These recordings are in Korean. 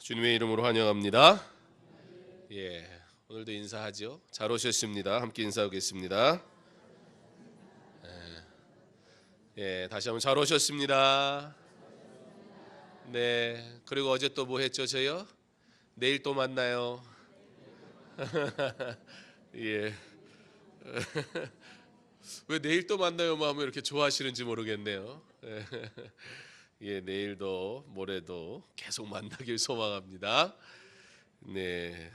주님의 이름으로 환영합니다. 오늘도 인사하죠. 잘 오셨습니다. 함께 인사하겠습니다. 다시 한번 잘 오셨습니다. 네, 그리고 어제 또 뭐 했죠, 저요? 내일 또 만나요. 예. 왜 내일 또 만나요만 하면 이렇게 좋아하시는지 모르겠네요. 내일도 모레도 계속 만나길 소망합니다. 네.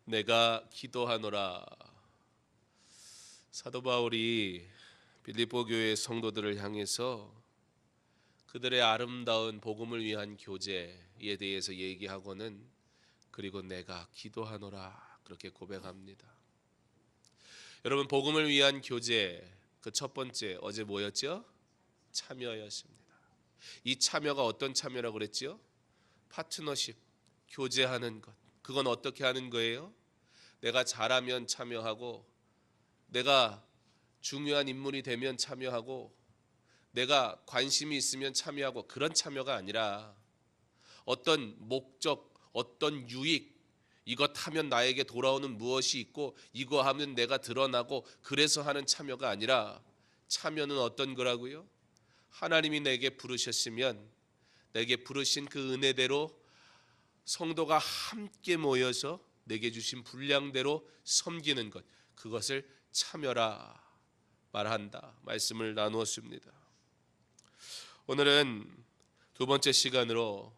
내가 기도하노라. 사도 바울이 빌립보 교회 성도들을 향해서 그들의 아름다운 복음을 위한 교제에 대해서 얘기하고는 그리고 내가 기도하노라 그렇게 고백합니다. 여러분, 복음을 위한 교제 그 첫 번째 어제 뭐였죠? 참여였습니다. 이 참여가 어떤 참여라고 그랬죠? 파트너십, 교제하는 것. 그건 어떻게 하는 거예요? 내가 잘하면 참여하고, 내가 중요한 인물이 되면 참여하고, 내가 관심이 있으면 참여하고, 그런 참여가 아니라 어떤 목적, 어떤 유익, 이것 하면 나에게 돌아오는 무엇이 있고 이거 하면 내가 드러나고 그래서 하는 참여가 아니라, 참여는 어떤 거라고요? 하나님이 내게 부르셨으면 내게 부르신 그 은혜대로 성도가 함께 모여서 내게 주신 분량대로 섬기는 것, 그것을 참여라 말한다 말씀을 나누었습니다. 오늘은 두 번째 시간으로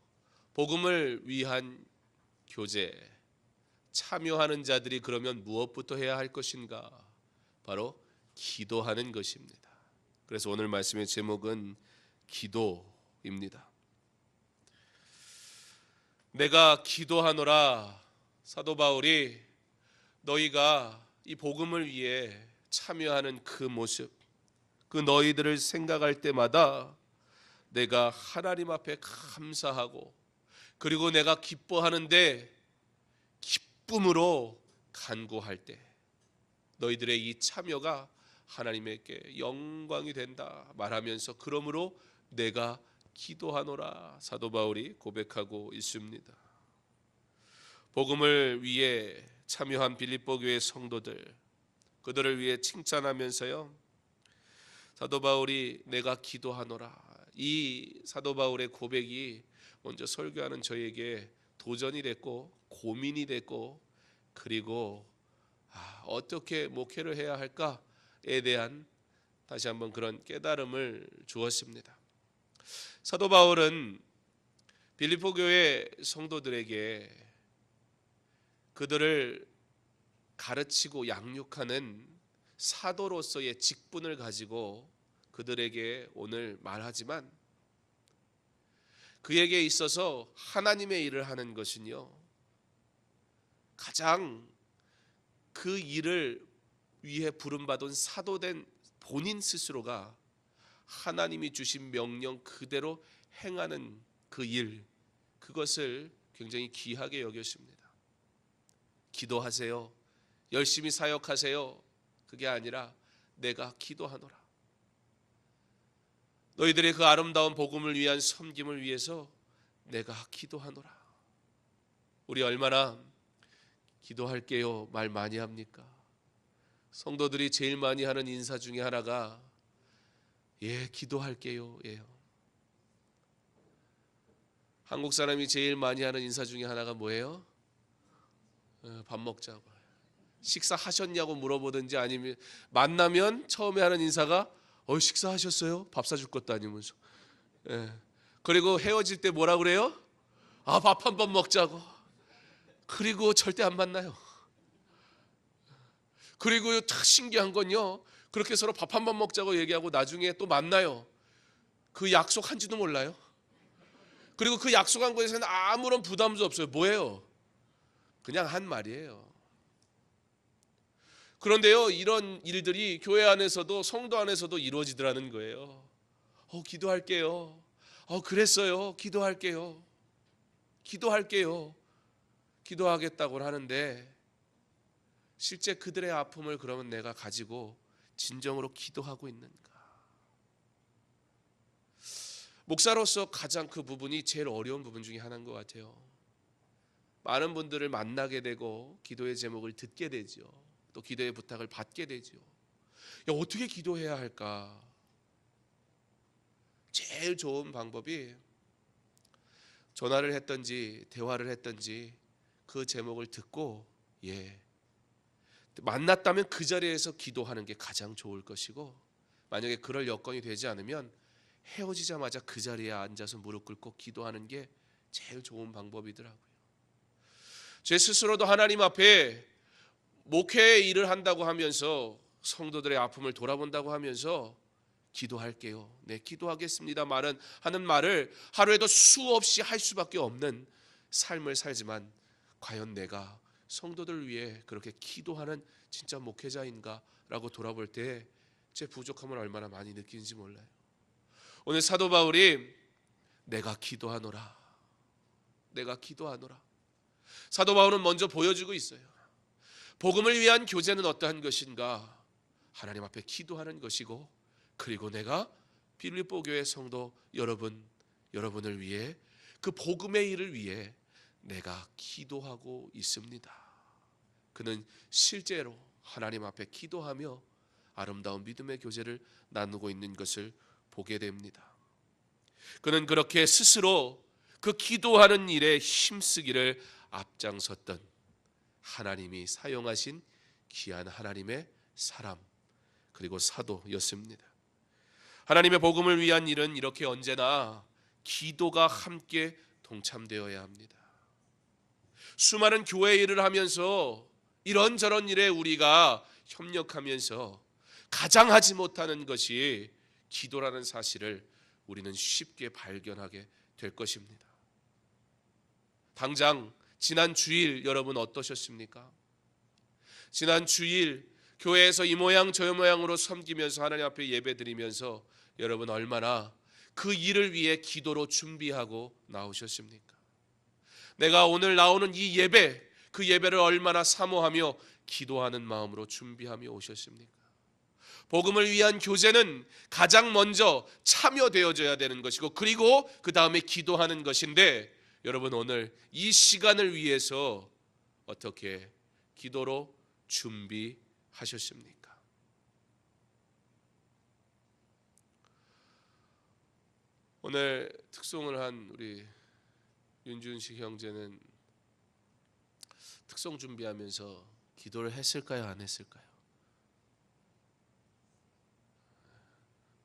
복음을 위한 교제, 참여하는 자들이 그러면 무엇부터 해야 할 것인가? 바로 기도하는 것입니다. 그래서 오늘 말씀의 제목은 기도입니다. 내가 기도하노라. 사도 바울이 너희가 이 복음을 위해 참여하는 그 모습, 그 너희들을 생각할 때마다 내가 하나님 앞에 감사하고, 그리고 내가 기뻐하는데 기쁨으로 간구할 때 너희들의 이 참여가 하나님께 영광이 된다 말하면서, 그러므로 내가 기도하노라 사도 바울이 고백하고 있습니다. 복음을 위해 참여한 빌립보 교회 성도들, 그들을 위해 칭찬하면서요, 사도 바울이 내가 기도하노라, 이 사도 바울의 고백이 먼저 설교하는 저에게 도전이 됐고 고민이 됐고, 그리고 어떻게 목회를 해야 할까에 대한 다시 한번 그런 깨달음을 주었습니다. 사도 바울은 빌립보 교회 성도들에게 그들을 가르치고 양육하는 사도로서의 직분을 가지고 그들에게 오늘 말하지만, 그에게 있어서 하나님의 일을 하는 것은요, 가장 그 일을 위해 부름받은 사도된 본인 스스로가 하나님이 주신 명령 그대로 행하는 그 일, 그것을 굉장히 귀하게 여겼습니다. 기도하세요, 열심히 사역하세요, 그게 아니라 내가 기도하노라. 너희들의 그 아름다운 복음을 위한 섬김을 위해서 내가 기도하노라. 우리 얼마나 기도할게요 말 많이 합니까? 성도들이 제일 많이 하는 인사 중에 하나가 기도할게요 예요. 한국 사람이 제일 많이 하는 인사 중에 하나가 뭐예요? 밥 먹자고, 식사하셨냐고 물어보든지, 아니면 만나면 처음에 하는 인사가 식사하셨어요? 밥 사줄 것도 아니면서. 그리고 헤어질 때 뭐라 그래요? 밥 한 번 먹자고. 그리고 절대 안 만나요. 그리고 참 신기한 건요, 그렇게 서로 밥 한 번 먹자고 얘기하고 나중에 또 만나요. 그 약속한지도 몰라요. 그리고 그 약속한 거에서는 아무런 부담도 없어요. 뭐예요? 그냥 한 말이에요. 그런데요, 이런 일들이 교회 안에서도 성도 안에서도 이루어지더라는 거예요. 기도할게요. 그랬어요. 기도할게요. 기도하겠다고 하는데, 실제 그들의 아픔을 그러면 내가 가지고 진정으로 기도하고 있는가? 목사로서 가장 그 부분이 제일 어려운 부분 중에 하나인 것 같아요. 많은 분들을 만나게 되고 기도의 제목을 듣게 되죠. 또 기도의 부탁을 받게 되죠. 어떻게 기도해야 할까? 제일 좋은 방법이 전화를 했든지 대화를 했든지 그 제목을 듣고 만났다면 그 자리에서 기도하는 게 가장 좋을 것이고, 만약에 그럴 여건이 되지 않으면 헤어지자마자 그 자리에 앉아서 무릎 꿇고 기도하는 게 제일 좋은 방법이더라고요. 제 스스로도 하나님 앞에 목회의 일을 한다고 하면서 성도들의 아픔을 돌아본다고 하면서 기도할게요, 네 기도하겠습니다 하는 말을 하루에도 수없이 할 수밖에 없는 삶을 살지만, 과연 내가 성도들을 위해 그렇게 기도하는 진짜 목회자인가 라고 돌아볼 때 제 부족함을 얼마나 많이 느끼는지 몰라요. 오늘 사도 바울이 내가 기도하노라, 내가 기도하노라. 사도 바울은 먼저 보여주고 있어요. 복음을 위한 교제는 어떠한 것인가? 하나님 앞에 기도하는 것이고, 그리고 내가 빌립보 교회 성도 여러분을 위해 그 복음의 일을 위해 내가 기도하고 있습니다. 그는 실제로 하나님 앞에 기도하며 아름다운 믿음의 교제를 나누고 있는 것을 보게 됩니다. 그는 그렇게 스스로 그 기도하는 일에 힘쓰기를 앞장섰던 하나님이 사용하신 귀한 하나님의 사람, 그리고 사도였습니다. 하나님의 복음을 위한 일은 이렇게 언제나 기도가 함께 동참되어야 합니다. 수많은 교회 일을 하면서 이런저런 일에 우리가 협력하면서 가장 하지 못하는 것이 기도라는 사실을 우리는 쉽게 발견하게 될 것입니다. 당장 지난 주일 여러분 어떠셨습니까? 지난 주일 교회에서 이 모양 저 모양으로 섬기면서 하나님 앞에 예배드리면서 여러분 얼마나 그 일을 위해 기도로 준비하고 나오셨습니까? 내가 오늘 나오는 이 예배, 그 예배를 얼마나 사모하며 기도하는 마음으로 준비하며 오셨습니까? 복음을 위한 교제는 가장 먼저 참여되어져야 되는 것이고, 그리고 그 다음에 기도하는 것인데, 여러분 오늘 이 시간을 위해서 어떻게 기도로 준비하셨습니까? 오늘 특송을 한 우리 윤준식 형제는 특송 준비하면서 기도를 했을까요, 안 했을까요?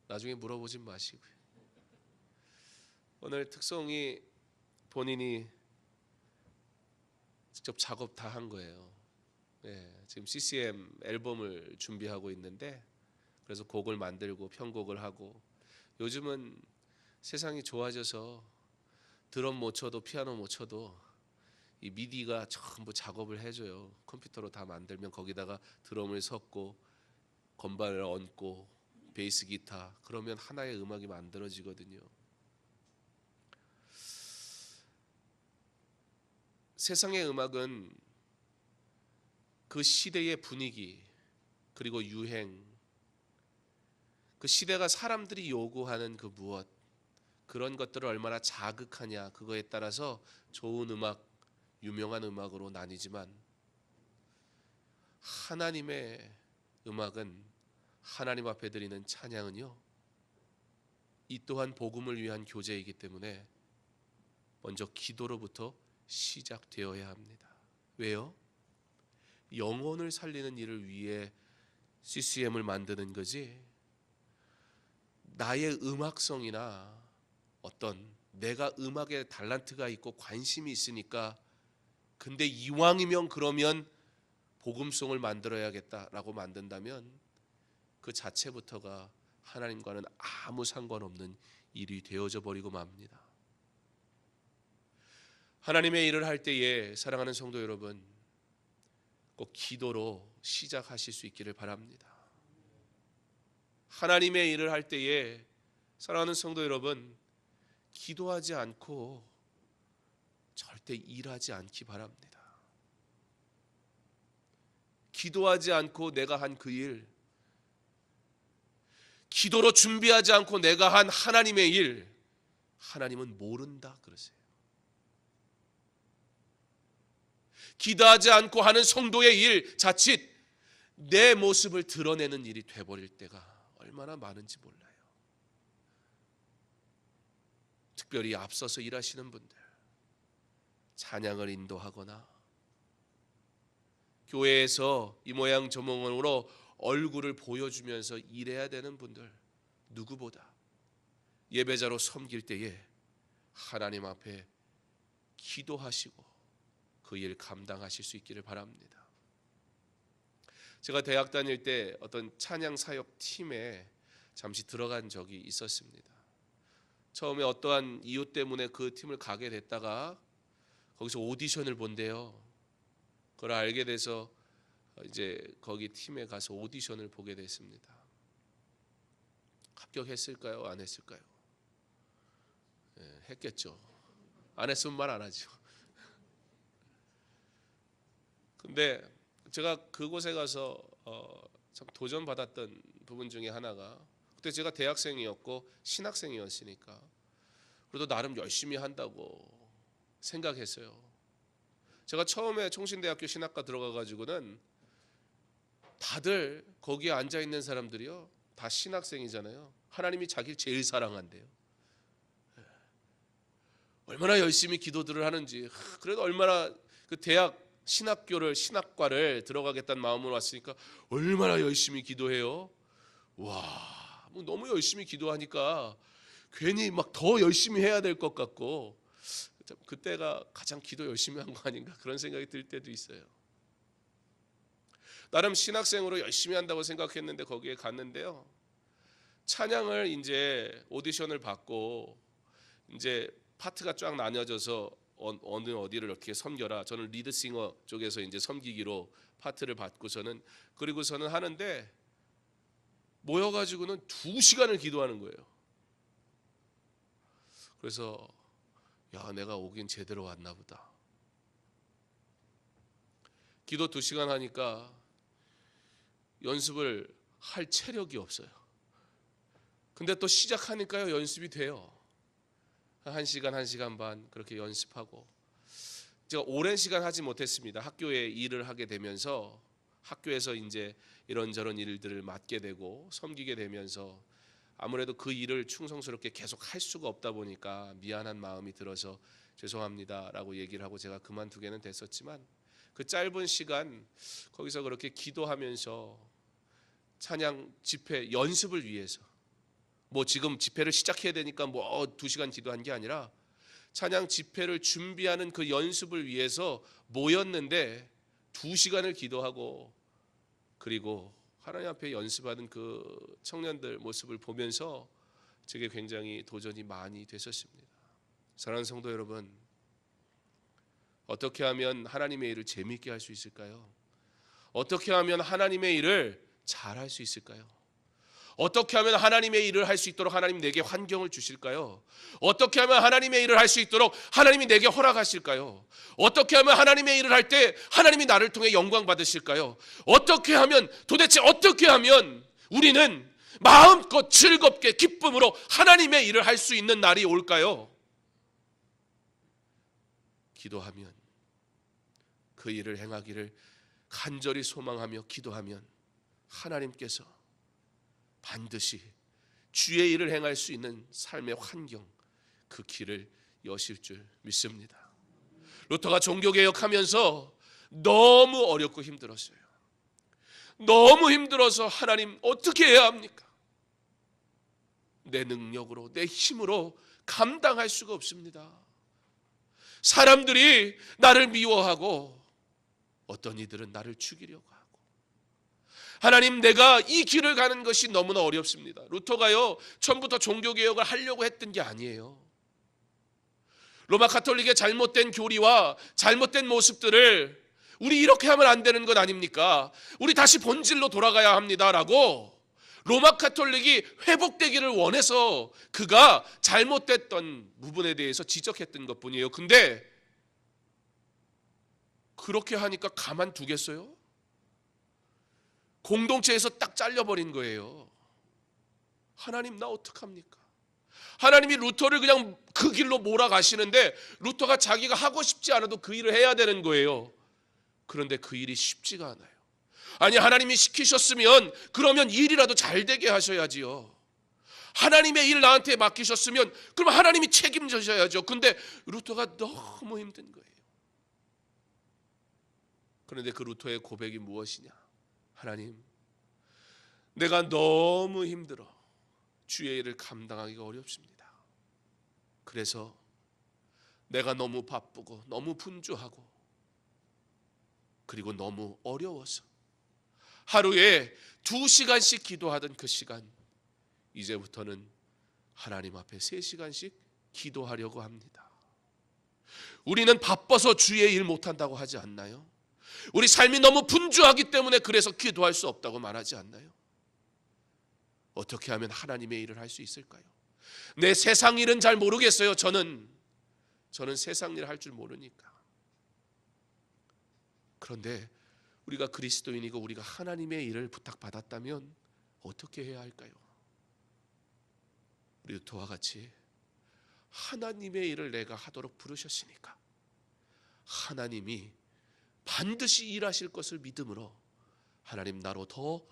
나중에 물어보진 마시고요. 오늘 특송이 본인이 직접 작업 다 한 거예요. 지금 CCM 앨범을 준비하고 있는데, 그래서 곡을 만들고 편곡을 하고, 요즘은 세상이 좋아져서 드럼 못 쳐도 피아노 못 쳐도 이 미디가 전부 작업을 해줘요. 컴퓨터로 다 만들면 거기다가 드럼을 섞고 건반을 얹고 베이스 기타, 그러면 하나의 음악이 만들어지거든요. 세상의 음악은 그 시대의 분위기, 그리고 유행, 그 시대가 사람들이 요구하는 그 무엇, 그런 것들을 얼마나 자극하냐, 그거에 따라서 좋은 음악, 유명한 음악으로 나뉘지만, 하나님의 음악은, 하나님 앞에 드리는 찬양은요, 이 또한 복음을 위한 교제이기 때문에 먼저 기도로부터 시작되어야 합니다. 왜요? 영혼을 살리는 일을 위해 CCM을 만드는 거지, 나의 음악성이나 어떤 내가 음악에 달란트가 있고 관심이 있으니까, 근데 이왕이면 그러면 복음송을 만들어야겠다라고 만든다면 그 자체부터가 하나님과는 아무 상관없는 일이 되어져 버리고 맙니다. 하나님의 일을 할 때에 사랑하는 성도 여러분, 꼭 기도로 시작하실 수 있기를 바랍니다. 하나님의 일을 할 때에 사랑하는 성도 여러분, 기도하지 않고 절대 일하지 않기 바랍니다. 기도하지 않고 내가 한 그 일, 기도로 준비하지 않고 내가 한 하나님의 일, 하나님은 모른다 그러세요. 기도하지 않고 하는 성도의 일 자칫 내 모습을 드러내는 일이 돼버릴 때가 얼마나 많은지 몰라요. 특별히 앞서서 일하시는 분들, 찬양을 인도하거나 교회에서 이 모양 저 모양으로 얼굴을 보여주면서 일해야 되는 분들, 누구보다 예배자로 섬길 때에 하나님 앞에 기도하시고 그 일 감당하실 수 있기를 바랍니다. 제가 대학 다닐 때 어떤 찬양 사역 팀에 잠시 들어간 적이 있었습니다. 처음에 어떠한 이유 때문에 그 팀을 가게 됐다가 거기서 오디션을 본대요. 그걸 알게 돼서 이제 거기 팀에 가서 오디션을 보게 됐습니다. 합격했을까요? 안 했을까요? 했겠죠. 안 했으면 말 안 하죠. 근데 제가 그곳에 가서 참 도전받았던 부분 중에 하나가, 그때 제가 대학생이었고 신학생이었으니까 그래도 나름 열심히 한다고 생각했어요. 제가 처음에 총신대학교 신학과 들어가가지고는 다들 거기에 앉아있는 사람들이요 다 신학생이잖아요. 하나님이 자기를 제일 사랑한대요. 얼마나 열심히 기도들을 하는지, 그래도 얼마나 그 대학 신학과를 들어가겠다는 마음으로 왔으니까 얼마나 열심히 기도해요. 와, 뭐 너무 열심히 기도하니까 괜히 막 더 열심히 해야 될 것 같고, 그때가 가장 기도 열심히 한 거 아닌가 그런 생각이 들 때도 있어요. 나름 신학생으로 열심히 한다고 생각했는데 거기에 갔는데요, 찬양을 이제 오디션을 받고 이제 파트가 쫙 나뉘어져서 어느 어디를 어떻게 섬겨라. 저는 리드싱어 쪽에서 이제 섬기기로 파트를 받고서는, 그리고서는 하는데 모여가지고는 2시간을 기도하는 거예요. 그래서 야, 내가 오긴 제대로 왔나 보다. 기도 2시간 하니까 연습을 할 체력이 없어요. 근데 또 시작하니까요 연습이 돼요. 1시간, 1시간 반 그렇게 연습하고, 제가 오랜 시간 하지 못했습니다. 학교에 일을 하게 되면서 학교에서 이제 이런저런 일들을 맡게 되고 섬기게 되면서 아무래도 그 일을 충성스럽게 계속 할 수가 없다 보니까 미안한 마음이 들어서 죄송합니다라고 얘기를 하고 제가 그만두게는 됐었지만, 그 짧은 시간 거기서 그렇게 기도하면서 찬양 집회 연습을 위해서, 뭐 지금 집회를 시작해야 되니까 뭐 2시간 기도한 게 아니라 찬양 집회를 준비하는 그 연습을 위해서 모였는데 2시간을 기도하고, 그리고 하나님 앞에 연습하는 그 청년들 모습을 보면서 제게 굉장히 도전이 많이 됐었습니다. 사랑하는 성도 여러분, 어떻게 하면 하나님의 일을 재미있게 할 수 있을까요? 어떻게 하면 하나님의 일을 잘할 수 있을까요? 어떻게 하면 하나님의 일을 할 수 있도록 하나님 내게 환경을 주실까요? 어떻게 하면 하나님의 일을 할 수 있도록 하나님이 내게 허락하실까요? 어떻게 하면 하나님의 일을 할 때 하나님이 나를 통해 영광 받으실까요? 어떻게 하면, 도대체 어떻게 하면 우리는 마음껏 즐겁게 기쁨으로 하나님의 일을 할 수 있는 날이 올까요? 기도하면, 그 일을 행하기를 간절히 소망하며 기도하면 하나님께서 반드시 주의 일을 행할 수 있는 삶의 환경, 그 길을 여실 줄 믿습니다. 루터가 종교개혁하면서 너무 어렵고 힘들었어요. 너무 힘들어서 하나님 어떻게 해야 합니까? 내 능력으로, 내 힘으로 감당할 수가 없습니다. 사람들이 나를 미워하고 어떤 이들은 나를 죽이려고 하고, 하나님, 내가 이 길을 가는 것이 너무나 어렵습니다. 루터가요 처음부터 종교개혁을 하려고 했던 게 아니에요. 로마 가톨릭의 잘못된 교리와 잘못된 모습들을 우리 이렇게 하면 안 되는 것 아닙니까? 우리 다시 본질로 돌아가야 합니다라고 로마 가톨릭이 회복되기를 원해서 그가 잘못됐던 부분에 대해서 지적했던 것뿐이에요. 근데 그렇게 하니까 가만두겠어요? 공동체에서 딱 잘려버린 거예요. 하나님, 나 어떡합니까? 하나님이 루터를 그냥 그 길로 몰아가시는데 루터가 자기가 하고 싶지 않아도 그 일을 해야 되는 거예요. 그런데 그 일이 쉽지가 않아요. 아니, 하나님이 시키셨으면 그러면 일이라도 잘 되게 하셔야지요. 하나님의 일 나한테 맡기셨으면 그럼 하나님이 책임져셔야죠. 근데 루터가 너무 힘든 거예요. 그런데 그 루터의 고백이 무엇이냐? 하나님, 내가 너무 힘들어. 주의 일을 감당하기가 어렵습니다. 그래서 내가 너무 바쁘고 너무 분주하고 그리고 너무 어려워서 하루에 2시간씩 기도하던 그 시간, 이제부터는 하나님 앞에 3시간씩 기도하려고 합니다. 우리는 바빠서 주의 일 못한다고 하지 않나요? 우리 삶이 너무 분주하기 때문에 그래서 기도할 수 없다고 말하지 않나요? 어떻게 하면 하나님의 일을 할 수 있을까요? 내 세상 일은 잘 모르겠어요. 저는 세상 일 할 줄 모르니까. 그런데 우리가 그리스도인이고 우리가 하나님의 일을 부탁받았다면 어떻게 해야 할까요? 우리 루터와 같이 하나님의 일을 내가 하도록 부르셨으니까 하나님이 반드시 일하실 것을 믿음으로 하나님, 나로 더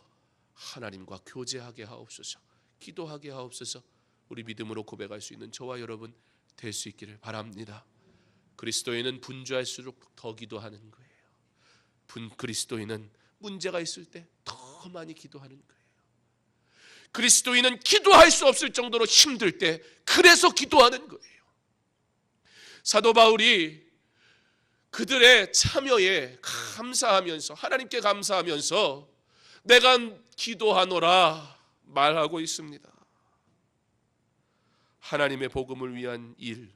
하나님과 교제하게 하옵소서, 기도하게 하옵소서, 우리 믿음으로 고백할 수 있는 저와 여러분 될 수 있기를 바랍니다. 그리스도인은 분주할수록 더 기도하는 거예요. 그리스도인은 문제가 있을 때 더 많이 기도하는 거예요. 그리스도인은 기도할 수 없을 정도로 힘들 때 그래서 기도하는 거예요. 사도 바울이 그들의 참여에 감사하면서, 하나님께 감사하면서 내가 기도하노라 말하고 있습니다. 하나님의 복음을 위한 일,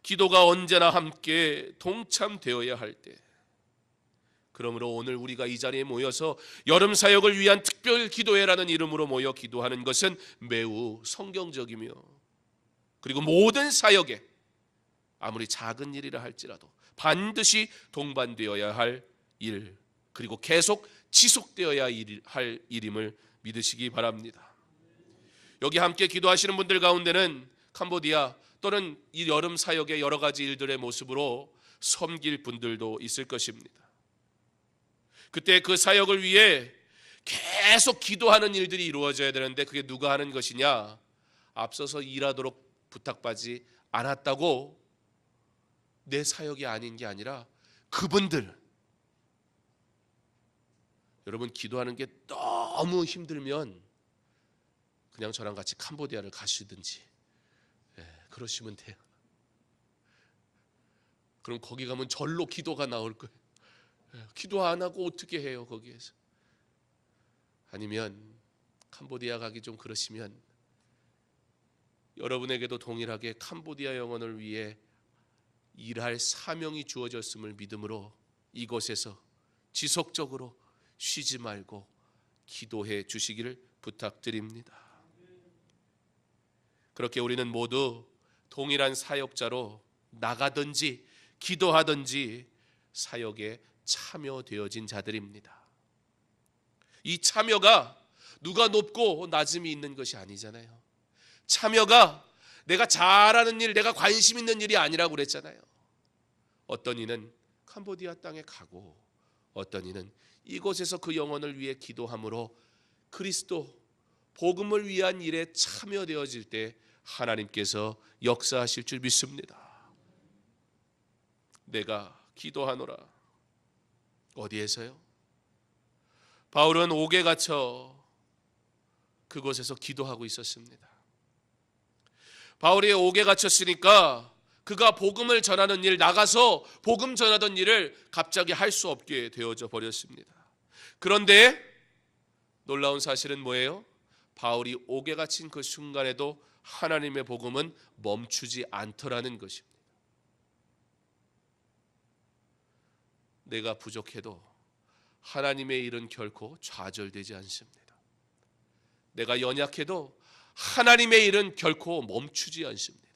기도가 언제나 함께 동참되어야 할 때, 그러므로 오늘 우리가 이 자리에 모여서 여름 사역을 위한 특별 기도회라는 이름으로 모여 기도하는 것은 매우 성경적이며, 그리고 모든 사역에 아무리 작은 일이라 할지라도 반드시 동반되어야 할 일, 그리고 계속 지속되어야 할 일임을 믿으시기 바랍니다. 여기 함께 기도하시는 분들 가운데는 캄보디아 또는 이 여름 사역의 여러 가지 일들의 모습으로 섬길 분들도 있을 것입니다. 그때 그 사역을 위해 계속 기도하는 일들이 이루어져야 되는데 그게 누가 하는 것이냐? 앞서서 일하도록 부탁받지 않았다고 내 사역이 아닌 게 아니라 그분들, 여러분 기도하는 게 너무 힘들면 그냥 저랑 같이 캄보디아를 가시든지 그러시면 돼요. 그럼 거기 가면 절로 기도가 나올 거예요. 기도 안 하고 어떻게 해요 거기에서? 아니면 캄보디아 가기 좀 그러시면 여러분에게도 동일하게 캄보디아 영혼을 위해 일할 사명이 주어졌음을 믿음으로 이곳에서 지속적으로 쉬지 말고 기도해 주시기를 부탁드립니다. 그렇게 우리는 모두 동일한 사역자로 나가든지 기도하든지 사역에 참여되어진 자들입니다. 이 참여가 누가 높고 낮음이 있는 것이 아니잖아요. 참여가 내가 잘하는 일, 내가 관심 있는 일이 아니라고 그랬잖아요. 어떤 이는 캄보디아 땅에 가고 어떤 이는 이곳에서 그 영혼을 위해 기도함으로 그리스도 복음을 위한 일에 참여되어질 때 하나님께서 역사하실 줄 믿습니다. 내가 기도하노라. 어디에서요? 바울은 옥에 갇혀 그곳에서 기도하고 있었습니다. 바울이 옥에 갇혔으니까 그가 복음을 전하는 일, 나가서 복음 전하던 일을 갑자기 할 수 없게 되어져 버렸습니다. 그런데 놀라운 사실은 뭐예요? 바울이 옥에 갇힌 그 순간에도 하나님의 복음은 멈추지 않더라는 것입니다. 내가 부족해도 하나님의 일은 결코 좌절되지 않습니다. 내가 연약해도 하나님의 일은 결코 멈추지 않습니다.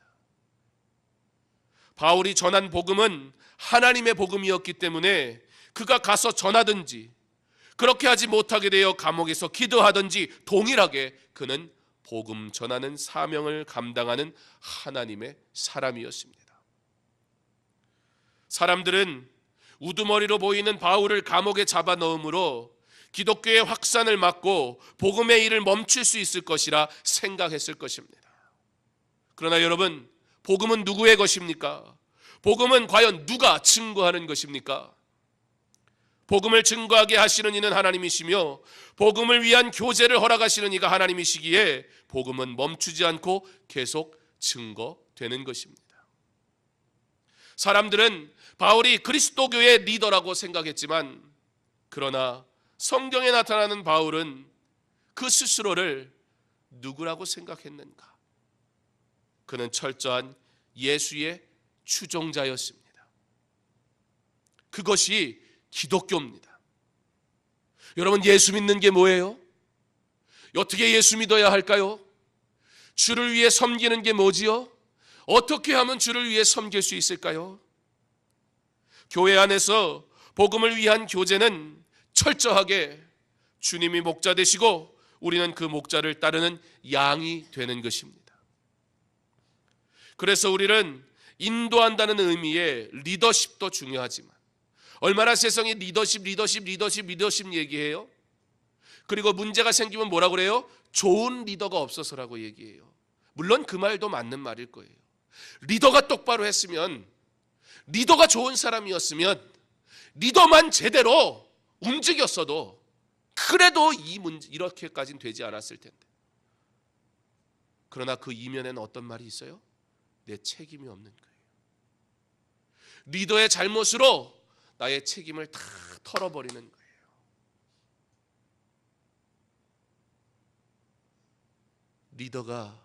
바울이 전한 복음은 하나님의 복음이었기 때문에 그가 가서 전하든지 그렇게 하지 못하게 되어 감옥에서 기도하든지 동일하게 그는 복음 전하는 사명을 감당하는 하나님의 사람이었습니다. 사람들은 우두머리로 보이는 바울을 감옥에 잡아넣음으로 기독교의 확산을 막고 복음의 일을 멈출 수 있을 것이라 생각했을 것입니다. 그러나 여러분, 복음은 누구의 것입니까? 복음은 과연 누가 증거하는 것입니까? 복음을 증거하게 하시는 이는 하나님이시며 복음을 위한 교제를 허락하시는 이가 하나님이시기에 복음은 멈추지 않고 계속 증거되는 것입니다. 사람들은 바울이 그리스도교의 리더라고 생각했지만, 그러나 성경에 나타나는 바울은 그 스스로를 누구라고 생각했는가? 그는 철저한 예수의 추종자였습니다. 그것이 기독교입니다. 여러분, 예수 믿는 게 뭐예요? 어떻게 예수 믿어야 할까요? 주를 위해 섬기는 게 뭐지요? 어떻게 하면 주를 위해 섬길 수 있을까요? 교회 안에서 복음을 위한 교제는 철저하게 주님이 목자 되시고 우리는 그 목자를 따르는 양이 되는 것입니다. 그래서 우리는 인도한다는 의미의 리더십도 중요하지만, 얼마나 세상에 리더십 얘기해요? 그리고 문제가 생기면 뭐라고 그래요? 좋은 리더가 없어서라고 얘기해요. 물론 그 말도 맞는 말일 거예요. 리더가 똑바로 했으면, 리더가 좋은 사람이었으면, 리더만 제대로 움직였어도 그래도 이 문제 이렇게까지는 되지 않았을 텐데. 그러나 그 이면에는 어떤 말이 있어요? 내 책임이 없는 거예요. 리더의 잘못으로 나의 책임을 다 털어버리는 거예요. 리더가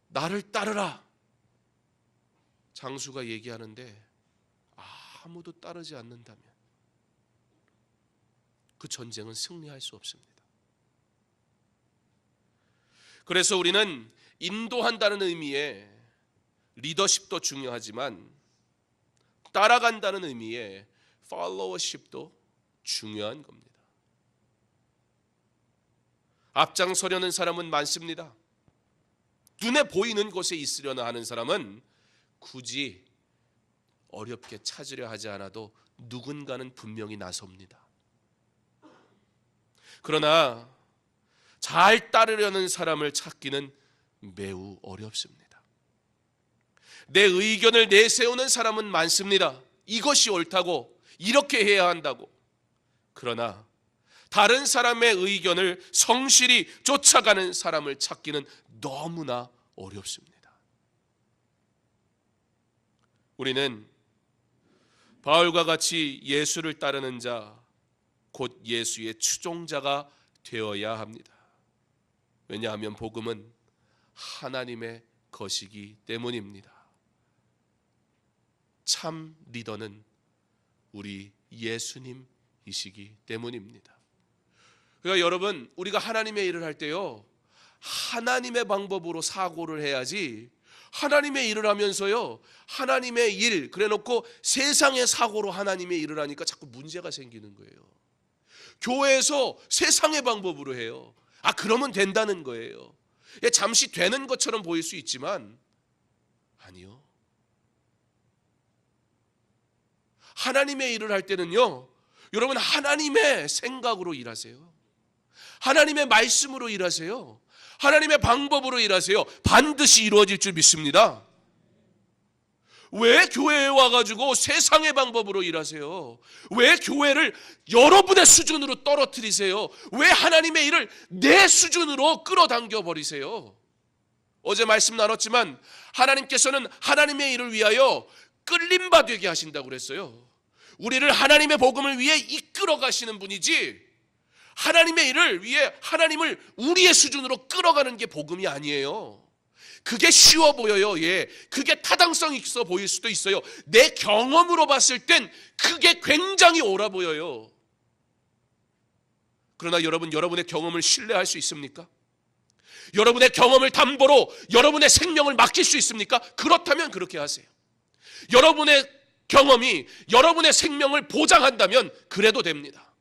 나를 따르라, 장수가 얘기하는데 아무도 따르지 않는다면 그 전쟁은 승리할 수 없습니다. 그래서 우리는 인도한다는 의미의 리더십도 중요하지만 따라간다는 의미의 followership도 중요한 겁니다. 앞장서려는 사람은 많습니다. 눈에 보이는 곳에 있으려나 하는 사람은 굳이 어렵게 찾으려 하지 않아도 누군가는 분명히 나섭니다. 그러나 잘 따르려는 사람을 찾기는 매우 어렵습니다. 내 의견을 내세우는 사람은 많습니다. 이것이 옳다고, 이렇게 해야 한다고. 그러나 다른 사람의 의견을 성실히 쫓아가는 사람을 찾기는 너무나 어렵습니다. 우리는 바울과 같이 예수를 따르는 자, 곧 예수의 추종자가 되어야 합니다. 왜냐하면 복음은 하나님의 것이기 때문입니다. 참 리더는 우리 예수님이시기 때문입니다. 그러니까 여러분, 우리가 하나님의 일을 할 때요, 하나님의 방법으로 사고를 해야지, 하나님의 일을 하면서요, 하나님의 일 그래놓고 세상의 사고로 하나님의 일을 하니까 자꾸 문제가 생기는 거예요. 교회에서 세상의 방법으로 해요. 그러면 된다는 거예요. 잠시 되는 것처럼 보일 수 있지만 아니요. 하나님의 일을 할 때는요, 여러분, 하나님의 생각으로 일하세요. 하나님의 말씀으로 일하세요. 하나님의 방법으로 일하세요. 반드시 이루어질 줄 믿습니다. 왜 교회에 와가지고 세상의 방법으로 일하세요? 왜 교회를 여러분의 수준으로 떨어뜨리세요? 왜 하나님의 일을 내 수준으로 끌어당겨 버리세요? 어제 말씀 나눴지만 하나님께서는 하나님의 일을 위하여 끌림바 되게 하신다고 그랬어요. 우리를 하나님의 복음을 위해 이끌어 가시는 분이지, 하나님의 일을 위해 하나님을 우리의 수준으로 끌어가는 게 복음이 아니에요. 그게 쉬워 보여요. 그게 타당성 있어 보일 수도 있어요. 내 경험으로 봤을 땐 그게 굉장히 옳아 보여요. 그러나 여러분, 여러분의 경험을 신뢰할 수 있습니까? 여러분의 경험을 담보로 여러분의 생명을 맡길 수 있습니까? 그렇다면 그렇게 하세요. 여러분의 경험이 여러분의 생명을 보장한다면 그래도 됩니다.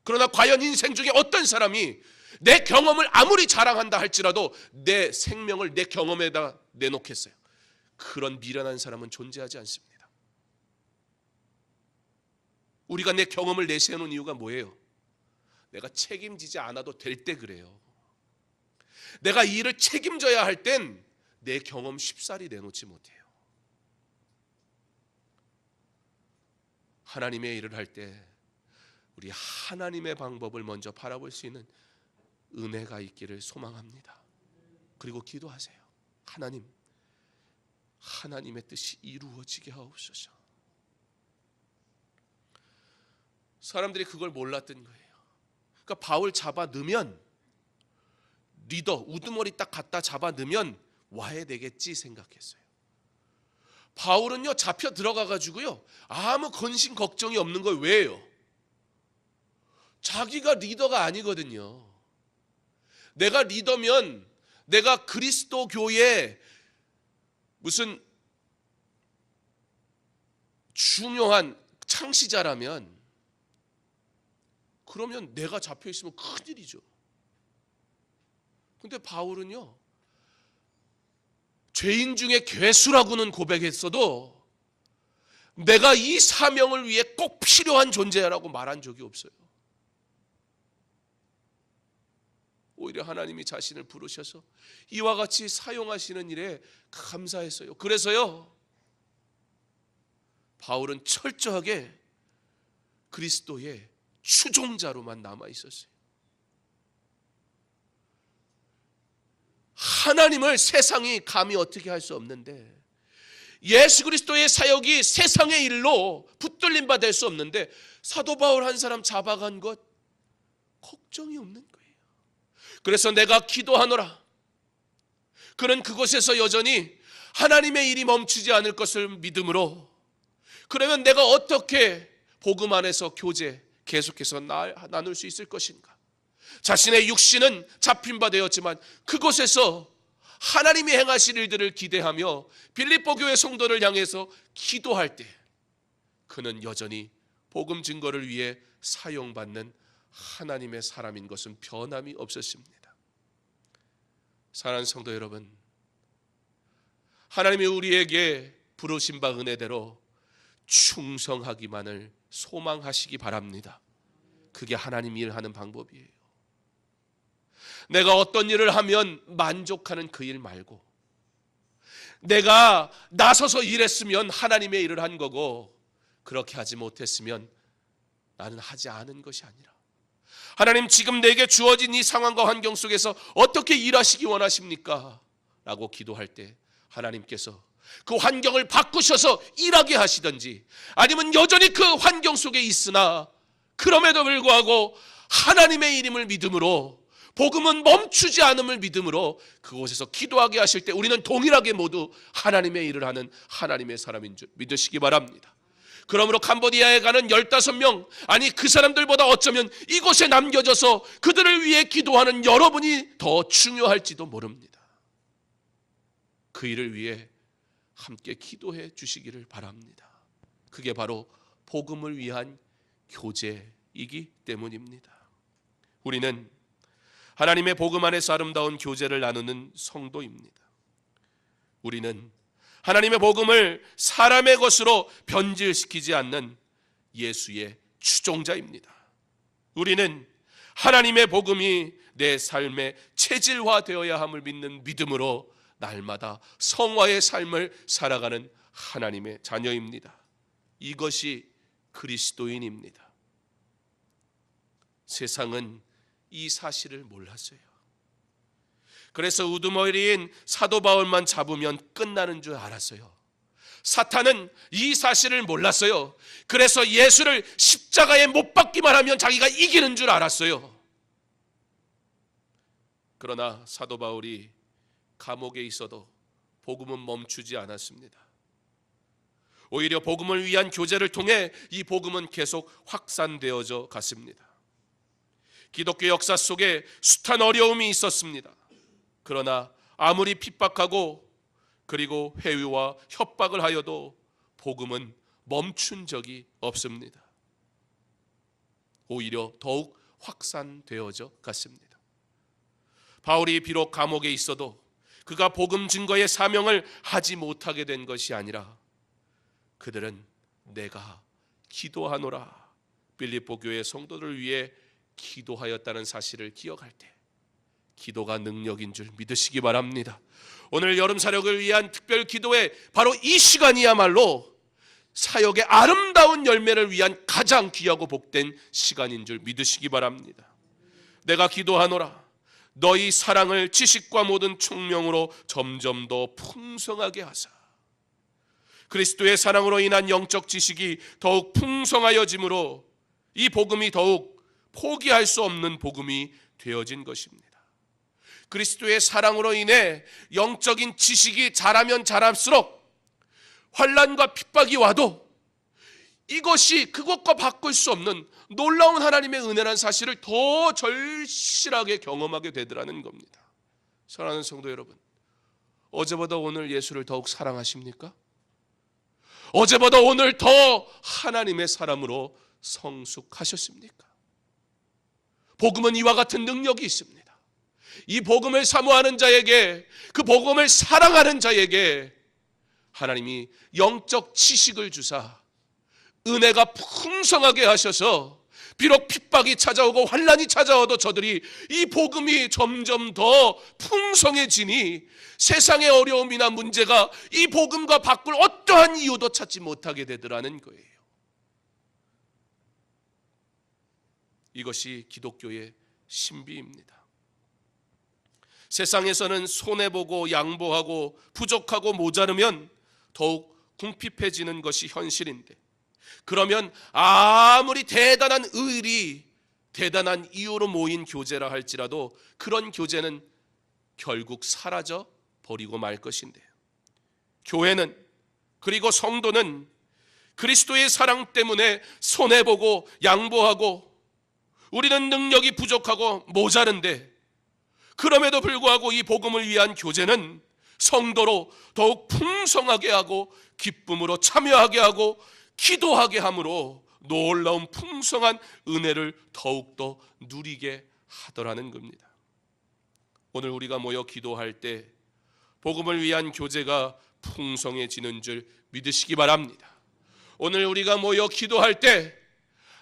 그러나 과연 인생 중에 어떤 사람이 내 경험을 아무리 자랑한다 할지라도 내 생명을 내 경험에다 내놓겠어요? 그런 미련한 사람은 존재하지 않습니다. 우리가 내 경험을 내세우는 이유가 뭐예요? 내가 책임지지 않아도 될 때 그래요. 내가 이 일을 책임져야 할 땐 내 경험 쉽사리 내놓지 못해요. 하나님의 일을 할 때 우리 하나님의 방법을 먼저 바라볼 수 있는 은혜가 있기를 소망합니다. 그리고 기도하세요. 하나님, 하나님의 뜻이 이루어지게 하옵소서. 사람들이 그걸 몰랐던 거예요. 그러니까 바울 잡아 넣으면, 리더 우두머리 딱 갖다 잡아 넣으면 와해되겠지 생각했어요. 바울은요, 잡혀 들어가 가지고요, 아무 근심 걱정이 없는 거예요. 왜요? 자기가 리더가 아니거든요. 내가 리더면, 내가 그리스도 교회의 무슨 중요한 창시자라면, 그러면 내가 잡혀 있으면 큰일이죠. 근데 바울은요, 죄인 중에 괴수라고는 고백했어도 내가 이 사명을 위해 꼭 필요한 존재라고 말한 적이 없어요. 오히려 하나님이 자신을 부르셔서 이와 같이 사용하시는 일에 감사했어요. 그래서요, 바울은 철저하게 그리스도의 추종자로만 남아 있었어요. 하나님을 세상이 감히 어떻게 할 수 없는데, 예수 그리스도의 사역이 세상의 일로 붙들림 바 될 수 없는데, 사도 바울 한 사람 잡아간 것 걱정이 없는 거예요. 그래서 내가 기도하노라. 그는 그곳에서 여전히 하나님의 일이 멈추지 않을 것을 믿음으로, 그러면 내가 어떻게 복음 안에서 교제 계속해서 나눌 수 있을 것인가? 자신의 육신은 잡힌 바 되었지만 그곳에서 하나님이 행하실 일들을 기대하며 빌립보 교회 성도를 향해서 기도할 때 그는 여전히 복음 증거를 위해 사용받는 하나님의 사람인 것은 변함이 없었습니다. 사랑하는 성도 여러분, 하나님이 우리에게 부르신 바 은혜대로 충성하기만을 소망하시기 바랍니다. 그게 하나님 일하는 방법이에요. 내가 어떤 일을 하면 만족하는 그 일 말고, 내가 나서서 일했으면 하나님의 일을 한 거고, 그렇게 하지 못했으면 나는 하지 않은 것이 아니라, 하나님 지금 내게 주어진 이 상황과 환경 속에서 어떻게 일하시기 원하십니까? 라고 기도할 때 하나님께서 그 환경을 바꾸셔서 일하게 하시든지, 아니면 여전히 그 환경 속에 있으나 그럼에도 불구하고 하나님의 이름을 믿음으로, 복음은 멈추지 않음을 믿음으로 그곳에서 기도하게 하실 때 우리는 동일하게 모두 하나님의 일을 하는 하나님의 사람인 줄 믿으시기 바랍니다. 그러므로 캄보디아에 가는 15명, 아니 그 사람들보다 어쩌면 이곳에 남겨져서 그들을 위해 기도하는 여러분이 더 중요할지도 모릅니다. 그 일을 위해 함께 기도해 주시기를 바랍니다. 그게 바로 복음을 위한 교제이기 때문입니다. 우리는 하나님의 복음 안에서 아름다운 교제를 나누는 성도입니다. 우리는 하나님의 복음을 사람의 것으로 변질시키지 않는 예수의 추종자입니다. 우리는 하나님의 복음이 내 삶의 체질화되어야 함을 믿는 믿음으로 날마다 성화의 삶을 살아가는 하나님의 자녀입니다. 이것이 그리스도인입니다. 세상은 이 사실을 몰랐어요. 그래서 우두머리인 사도 바울만 잡으면 끝나는 줄 알았어요. 사탄은 이 사실을 몰랐어요. 그래서 예수를 십자가에 못 박기만 하면 자기가 이기는 줄 알았어요. 그러나 사도 바울이 감옥에 있어도 복음은 멈추지 않았습니다. 오히려 복음을 위한 교제를 통해 이 복음은 계속 확산되어져 갔습니다. 기독교 역사 속에 숱한 어려움이 있었습니다. 그러나 아무리 핍박하고 그리고 회유와 협박을 하여도 복음은 멈춘 적이 없습니다. 오히려 더욱 확산되어져 갔습니다. 바울이 비록 감옥에 있어도 그가 복음 증거의 사명을 하지 못하게 된 것이 아니라 그들은 내가 기도하노라 빌립보 교회 성도들을 위해 기도하였다는 사실을 기억할 때 기도가 능력인 줄 믿으시기 바랍니다. 오늘 여름 사역을 위한 특별 기도회 바로 이 시간이야말로 사역의 아름다운 열매를 위한 가장 귀하고 복된 시간인 줄 믿으시기 바랍니다. 내가 기도하노라 너희 사랑을 지식과 모든 총명으로 점점 더 풍성하게 하사 그리스도의 사랑으로 인한 영적 지식이 더욱 풍성하여짐으로 이 복음이 더욱 포기할 수 없는 복음이 되어진 것입니다. 그리스도의 사랑으로 인해 영적인 지식이 자라면 자랄수록 환난과 핍박이 와도 이것이 그것과 바꿀 수 없는 놀라운 하나님의 은혜라는 사실을 더 절실하게 경험하게 되더라는 겁니다. 사랑하는 성도 여러분, 어제보다 오늘 예수를 더욱 사랑하십니까? 어제보다 오늘 더 하나님의 사람으로 성숙하셨습니까? 복음은 이와 같은 능력이 있습니다. 이 복음을 사모하는 자에게, 그 복음을 사랑하는 자에게 하나님이 영적 지식을 주사 은혜가 풍성하게 하셔서 비록 핍박이 찾아오고 환난이 찾아와도 저들이 이 복음이 점점 더 풍성해지니 세상의 어려움이나 문제가 이 복음과 바꿀 어떠한 이유도 찾지 못하게 되더라는 거예요. 이것이 기독교의 신비입니다. 세상에서는 손해보고 양보하고 부족하고 모자르면 더욱 궁핍해지는 것이 현실인데, 그러면 아무리 대단한 의리, 대단한 이유로 모인 교제라 할지라도 그런 교제는 결국 사라져 버리고 말 것인데요. 교회는, 그리고 성도는 그리스도의 사랑 때문에 손해보고 양보하고 우리는 능력이 부족하고 모자른데, 그럼에도 불구하고 이 복음을 위한 교제는 성도로 더욱 풍성하게 하고 기쁨으로 참여하게 하고 기도하게 함으로 놀라운 풍성한 은혜를 더욱더 누리게 하더라는 겁니다. 오늘 우리가 모여 기도할 때 복음을 위한 교제가 풍성해지는 줄 믿으시기 바랍니다. 오늘 우리가 모여 기도할 때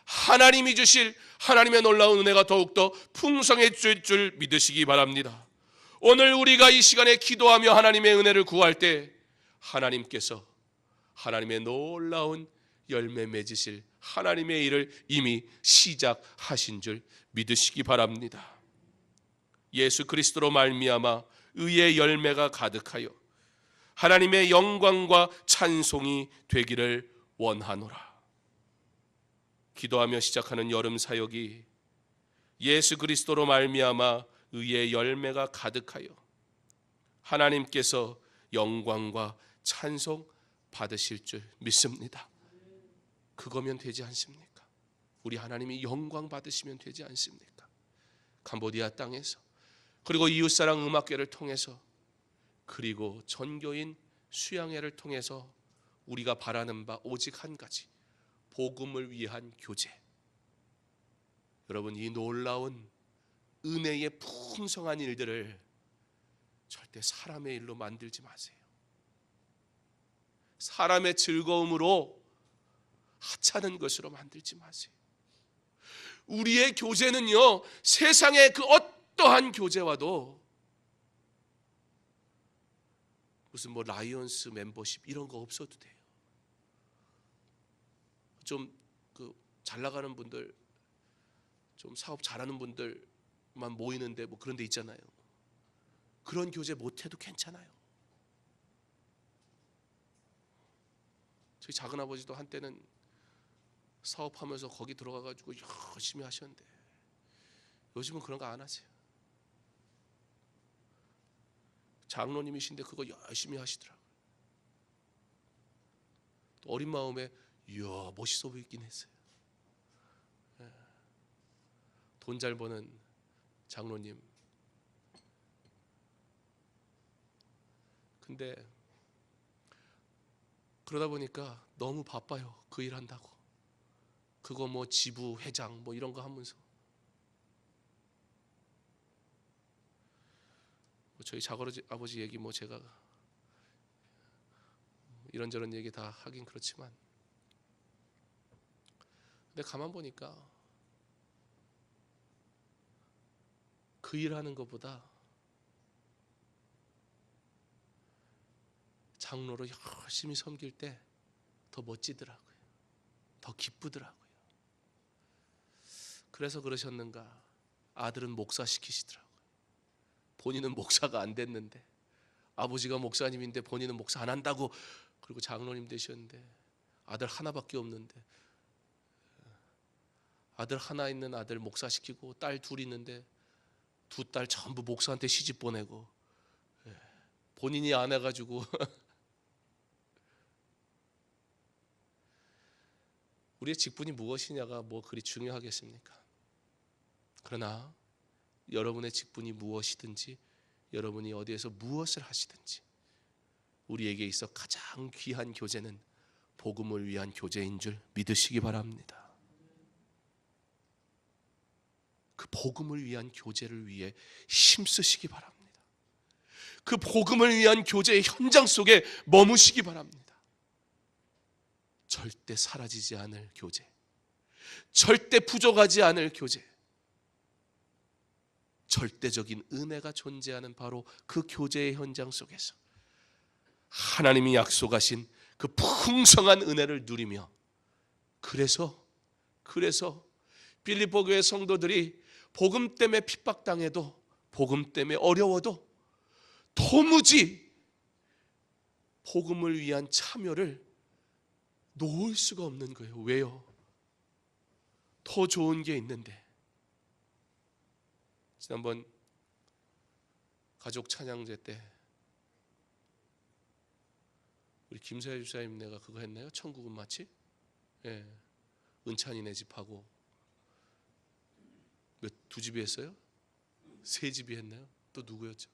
하나님이 주실 하나님의 놀라운 은혜가 더욱더 풍성해질 줄 믿으시기 바랍니다. 오늘 우리가 이 시간에 기도하며 하나님의 은혜를 구할 때 하나님께서 하나님의 놀라운 열매 맺으실 하나님의 일을 이미 시작하신 줄 믿으시기 바랍니다. 예수 그리스도로 말미암아 의의 열매가 가득하여 하나님의 영광과 찬송이 되기를 원하노라. 기도하며 시작하는 여름 사역이 예수 그리스도로 말미암아 의의 열매가 가득하여 하나님께서 영광과 찬송 받으실 줄 믿습니다. 그거면 되지 않습니까? 우리 하나님이 영광 받으시면 되지 않습니까? 캄보디아 땅에서, 그리고 이웃사랑 음악회를 통해서, 그리고 전교인 수양회를 통해서 우리가 바라는 바 오직 한 가지, 복음을 위한 교제. 여러분, 이 놀라운 은혜의 풍성한 일들을 절대 사람의 일로 만들지 마세요. 사람의 즐거움으로 하찮은 것으로 만들지 마세요. 우리의 교제는요, 세상의 그 어떠한 교제와도 무슨 라이언스 멤버십 이런 거 없어도 돼요. 좀 잘 나가는 분들, 좀 사업 잘하는 분들만 모이는데 그런 데 있잖아요. 그런 교제 못해도 괜찮아요. 저희 작은아버지도 한때는 사업하면서 거기 들어가가지고 열심히 하셨는데 요즘은 그런 거 안 하세요. 장로님이신데 그거 열심히 하시더라고요. 또 어린 마음에 이야 멋있어 보이긴 했어요. 돈 잘 버는 장로님. 근데 그러다 보니까 너무 바빠요. 그 일 한다고. 그거 지부 회장 이런 거 하면서. 저희 작아버지 얘기 제가 이런저런 얘기 다 하긴 그렇지만, 근데 가만 보니까 그 일하는 것보다 장로로 열심히 섬길 때 더 멋지더라고요. 더 기쁘더라고요. 그래서 그러셨는가, 아들은 목사 시키시더라고요. 본인은 목사가 안 됐는데, 아버지가 목사님인데 본인은 목사 안 한다고, 그리고 장로님 되셨는데 아들 하나밖에 없는데, 아들 하나 있는 아들 목사 시키고 딸 둘 있는데 두 딸 전부 목사한테 시집 보내고, 본인이 안 해가지고 우리의 직분이 무엇이냐가 그리 중요하겠습니까? 그러나 여러분의 직분이 무엇이든지, 여러분이 어디에서 무엇을 하시든지, 우리에게 있어 가장 귀한 교제는 복음을 위한 교제인 줄 믿으시기 바랍니다. 그 복음을 위한 교제를 위해 힘쓰시기 바랍니다. 그 복음을 위한 교제의 현장 속에 머무시기 바랍니다. 절대 사라지지 않을 교제, 절대 부족하지 않을 교제, 절대적인 은혜가 존재하는 바로 그 교제의 현장 속에서 하나님이 약속하신 그 풍성한 은혜를 누리며, 그래서 빌립보 교회 성도들이 복음 때문에 핍박당해도, 복음 때문에 어려워도 도무지 복음을 위한 참여를 놓을 수가 없는 거예요. 왜요? 더 좋은 게 있는데. 지난번 가족 찬양제 때 우리 김서혜 집사님 내가 그거 했나요? 천국은 마치? 예. 은찬이네 집하고 두 집이 했어요? 세 집이 했나요? 또 누구였죠?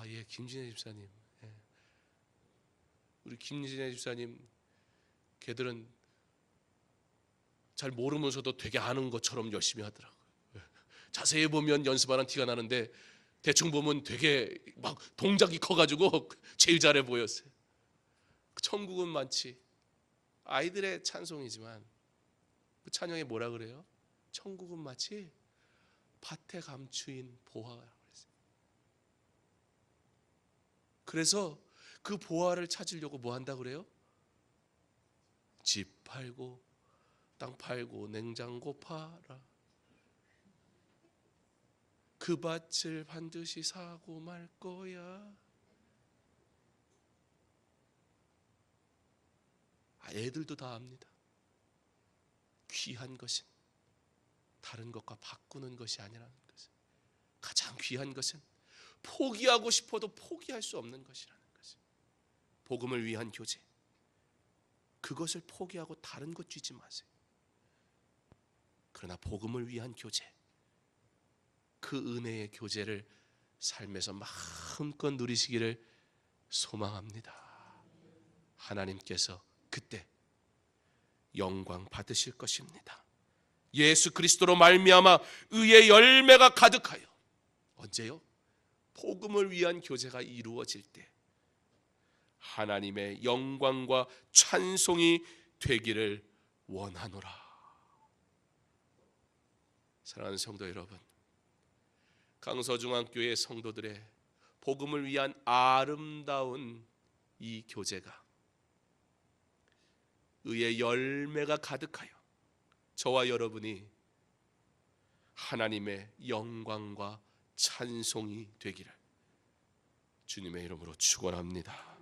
예, 김진애 집사님. 예. 우리 김진애 집사님 걔들은 잘 모르면서도 되게 아는 것처럼 열심히 하더라고요. 자세히 보면 연습하는 티가 나는데 대충 보면 되게 막 동작이 커가지고 제일 잘해 보였어요. 천국은 많지. 아이들의 찬송이지만 그 찬양에 뭐라 그래요? 천국은 마치 밭에 감추인 보화라고 그랬어요. 그래서 그 보화를 찾으려고 뭐 한다고 그래요? 집 팔고 땅 팔고 냉장고 팔아, 그 밭을 반드시 사고 말 거야. 애들도 다 압니다. 귀한 것은 다른 것과 바꾸는 것이 아니라는 것을, 가장 귀한 것은 포기하고 싶어도 포기할 수 없는 것이라는 것을, 복음을 위한 교제, 그것을 포기하고 다른 것 쥐지 마세요. 그러나 복음을 위한 교제, 그 은혜의 교제를 삶에서 마음껏 누리시기를 소망합니다. 하나님께서 그때 영광 받으실 것입니다. 예수 그리스도로 말미암아 의의 열매가 가득하여, 언제요? 복음을 위한 교제가 이루어질 때 하나님의 영광과 찬송이 되기를 원하노라. 사랑하는 성도 여러분, 강서중앙교회 성도들의 복음을 위한 아름다운 이 교제가 의의 열매가 가득하여 저와 여러분이 하나님의 영광과 찬송이 되기를 주님의 이름으로 축원합니다.